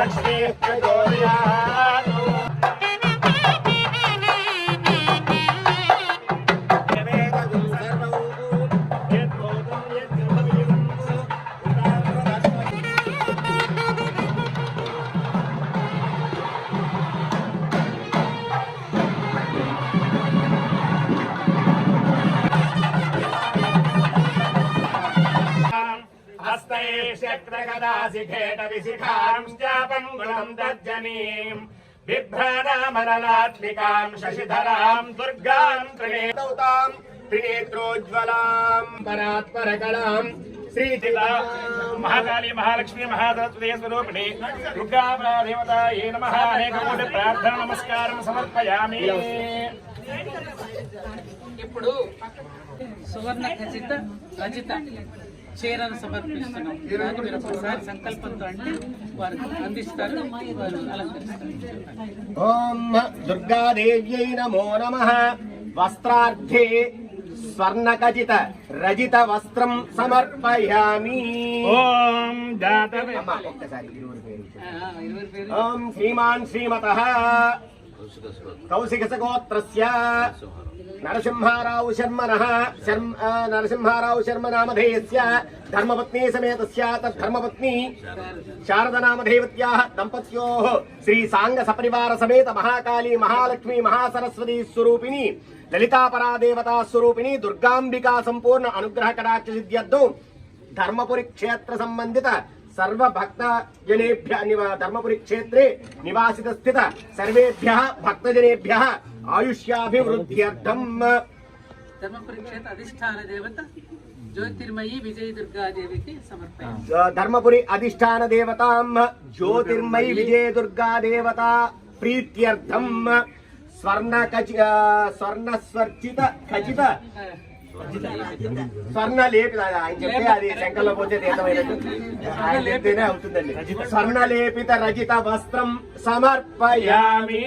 महालक्ष्मी प्रचोदयात्। बिभ्राणामनलात्मिकां शशिधरां दुर्गां त्रिनेत्रोज्ज्वलां परात्परकलां श्रीजितां महाकाली महालक्ष्मी महासरस्वती स्वरूपिणी दुर्गा देवतायै नमः। अनेककोटि प्रार्थना नमस्कारं समर्पयामि। ఇప్పుడు సువర్ణ ఖచ్చిత రజిత చీరను సమర్పిస్తున్నాం. మీరు ఒకసారి సంకల్పంతో అంటే వారు అందిస్తారు, వారు అలంకరిస్తారు. ఓం దుర్గాదేవ్యై నమో నమః. వస్త్రార్థే స్వర్ణఖచిత రజిత వస్త్రం సమర్పయామి. ఓం జాతవే ఒక్కసారి ఓం శ్రీమాన్ శ్రీమతః కౌశికసగోత్రస్య నరసింహారావు శర్మ నామధేయస్య ధర్మపత్ని సమేతస్య తద్ధర్మపత్ని శారదనామధేవత్యాః దంపత్యోః శ్రీ సాంగ సపరివార సమేత మహాకాళీ మహాలక్ష్మీ మహాసరస్వతీ స్వరూపిణి లలితాపరాదేవతా స్వరూపిణి దుర్గాంబికా సంపూర్ణ అనుగ్రహ కటాక్ష సిద్ధ్యర్థం ధర్మపురి క్షేత్ర సంబంధిత सर्व भक्तजनेभ्यः धर्मपुरी क्षेत्रे निवासित स्थित सर्वेभ्यः भक्तजनेभ्यः आयुष्याभिवृद्ध्यर्थं धर्मपुरी क्षेत्र अधिष्ठान देवता ज्योतिर्मयी विजय दुर्गा देवी की समर्पयामि। धर्मपुरी अधिष्ठान देवतां ज्योतिर्मयी विजय दुर्गा देवता प्रीत्यर्थं स्वर्णस्वर्चित खचित స్వర్ణ లేపిత ఆయన చెప్తే అది శంకర్లో పోతే ఆయన చెప్తేనే అవుతుందండి. స్వర్ణ లేపిత రజిత వస్త్రం సమర్పయామి.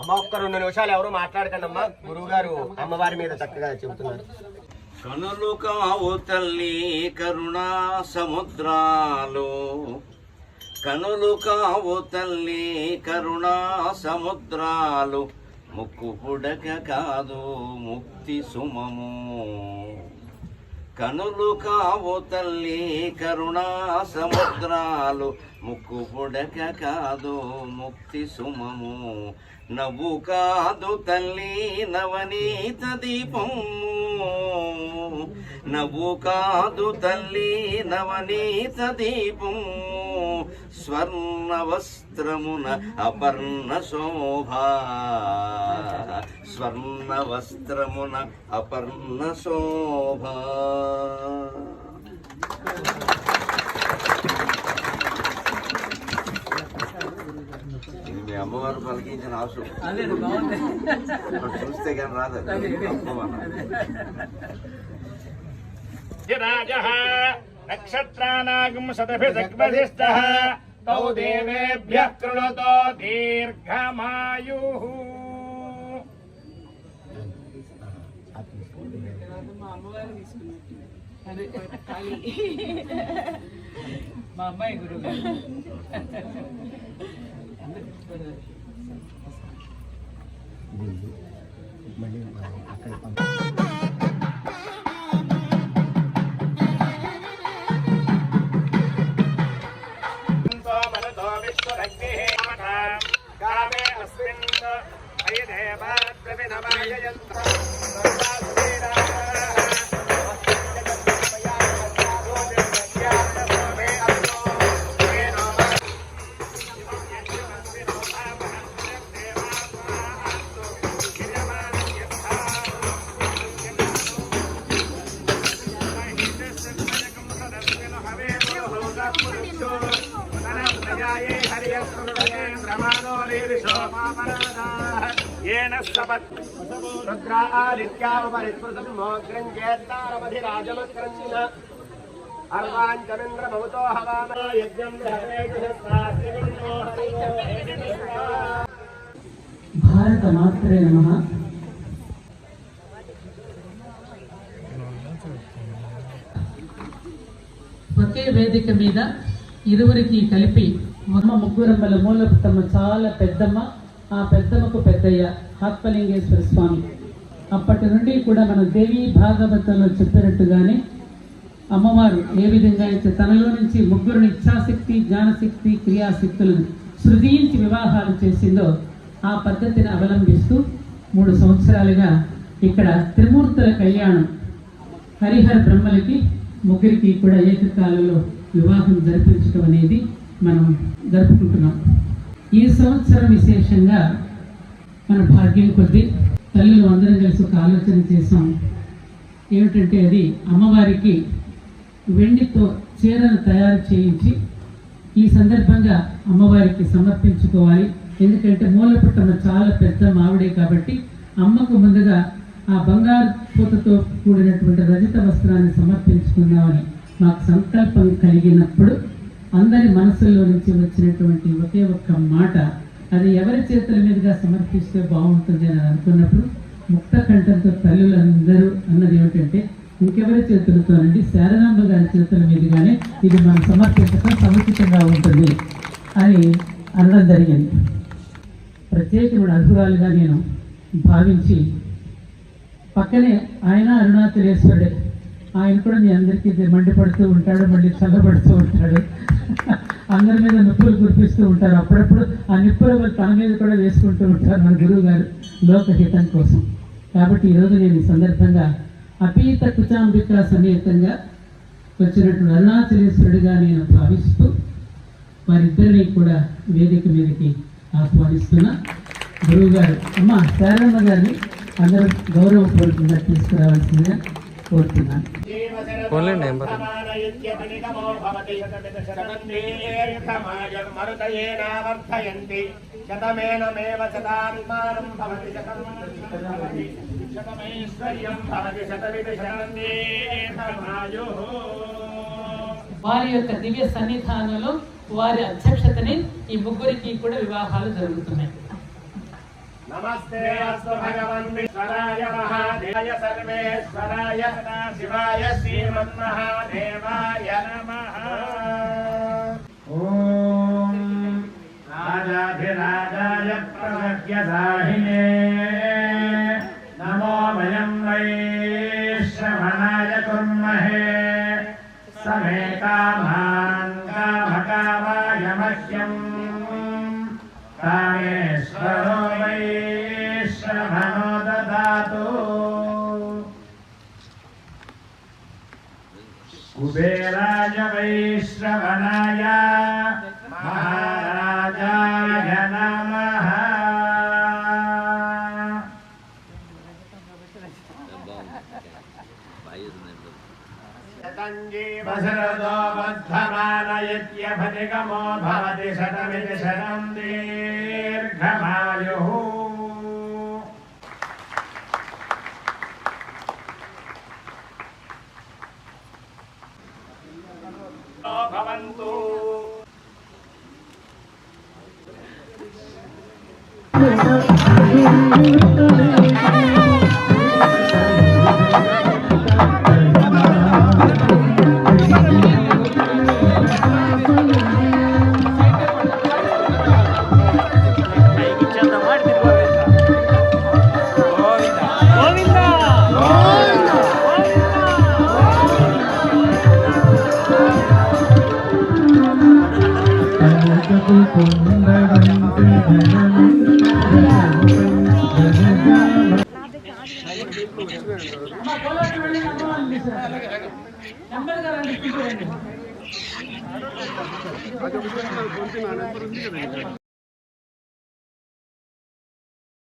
అమ్మ ఒక్క 2 నిమిషాలు ఎవరు మాట్లాడకండి అమ్మా. గురువు గారు అమ్మవారి మీద చక్కగా చెబుతున్నారు. కనులు కావు తల్లి కరుణా సముద్రాలు, కనులు కావు తల్లి కరుణా సముద్రాలు, ముక్కు పుడక కాదు ముక్తి సుమము. కనులు కావు తల్లి కరుణా సముద్రాలు, ముక్కు పుడక కాదు ముక్తి సుమము. నవ్వు కాదు తల్లి నవనీత దీపము, నవ్వు కాదు తల్లి నవనీత దీపము. స్వర్ణ వస్త్రమున అపర్ణ శోభ, స్వర్ణ వస్త్రమున అపర్ణ శోభ. ఇది మీ అమ్మవారు పలికించిన ఆశు, చూస్తే కానీ రాదు. నక్షత్రానాగం శతభిషక్వధిష్టః తౌ దేవేభ్యః కృణుతో దీర్ఘమాయుః. మా అమ్మాయి గురువు గారు కామే అస్మిన్ భారత మాత్రే నమః. ఒకే వేదిక మీద ఇరువురికి కలిపి ముగ్గురమ్మల మూలపుతమ్మ చాలా పెద్దమ్మ, ఆ పెద్దమ్మకు పెద్దయ్య ఆత్మలింగేశ్వర స్వామి. అప్పటి నుండి కూడా మన దేవి భాగవతంలో చెప్పినట్టుగానే అమ్మవారు ఏ విధంగా అయితే తనలో నుంచి ముగ్గురిని ఇచ్ఛాశక్తి, జ్ఞానశక్తి, క్రియాశక్తులను సృజించి వివాహాలు చేసిందో ఆ పద్ధతిని అవలంబిస్తూ 3 సంవత్సరాలుగా ఇక్కడ త్రిమూర్తుల కళ్యాణం హరిహర బ్రహ్మలకి ముగ్గురికి కూడా ఏకకాలంలో వివాహం జరిపించడం అనేది మనం జరుపుకుంటున్నాం. ఈ సంవత్సరం విశేషంగా మన భాగ్యం కొద్దీ తల్లులు అందరం కలిసి ఒక ఆలోచన చేసాం. ఏమిటంటే అది అమ్మవారికి వెండితో చీరను తయారు చేయించి ఈ సందర్భంగా అమ్మవారికి సమర్పించుకోవాలి. ఎందుకంటే మూలపుట్టమ్మ చాలా పెద్ద మావిడే కాబట్టి అమ్మకు ముందుగా ఆ బంగారు పూతతో కూడినటువంటి రజత వస్త్రాన్ని సమర్పించుకుందామని మాకు సంకల్పం కలిగినప్పుడు అందరి మనసుల్లో నుంచి వచ్చినటువంటి ఒకే ఒక్క మాట, అది ఎవరి చేతుల మీదుగా సమర్పిస్తే బాగుంటుంది అని అనుకున్నప్పుడు ముక్త కంఠంతో తల్లులందరూ అన్నది ఏమిటంటే ఇంకెవరి చేతులతోనండి, శారదాంబ గారి చేతుల మీదుగానే ఇది మనం సమర్పించడం సముచితంగా ఉంటుంది అని అనడం జరిగింది. ప్రత్యేకమైన అర్హురాలుగా నేను భావించి పక్కనే ఆయన అరుణాచలేశ్వరుడే, ఆయన కూడా మీ అందరికీ మండిపడుతూ ఉంటాడు, మళ్ళీ చల్లబడుతూ ఉంటాడు, అందరి మీద నిప్పులు కురిపిస్తూ ఉంటారు. అప్పుడప్పుడు ఆ నిప్పులు తన మీద కూడా వేసుకుంటూ ఉంటారు మన గురువు గారు లోకహితం కోసం. కాబట్టి ఈరోజు నేను ఈ సందర్భంగా అపీత కుచాంబిక సమేతంగా వచ్చినటువంటి అరుణాచలేశ్వరుడిగా నేను భావిస్తూ వారిద్దరినీ కూడా వేదిక మీదకి ఆహ్వానిస్తున్నా. గురువు గారు అమ్మ శారదమ్మ గారిని అందరూ గౌరవపూర్వకంగా తీసుకురావాల్సిందిగా కోరుతున్నాను. వారి యొక్క దివ్య సన్నిధానంలో వారి అధ్యక్షతని ఈ ముగ్గురికి కూడా వివాహాలు జరుగుతున్నాయి. నమస్తే అస్తు భగవన్ విశ్వరాయ మహాదేవాయ సర్వేశ్వరాయ శివాయ శ్రీమన్మహాదేవాయ నమః. ఓం राजाधिराजाय प्रसह्यसाहिने नमो वयं वैश्रवणाय कुर्महे समे कामान् कामकामाय मह्यम् कामेश्वरो वैश्रवणो ददातु कुबेराय वैश्रवणाय महाराजाय नमः शतञ्जीवशरदो बद्धमानयत्यभनिगमो भवति शतमिति शतं दीर्घमायुः भवन्तु అమ్మ కోలాటం వెళ్ళి అమ్మ అనిపిస్తుంది నెమ్మదిగా రండి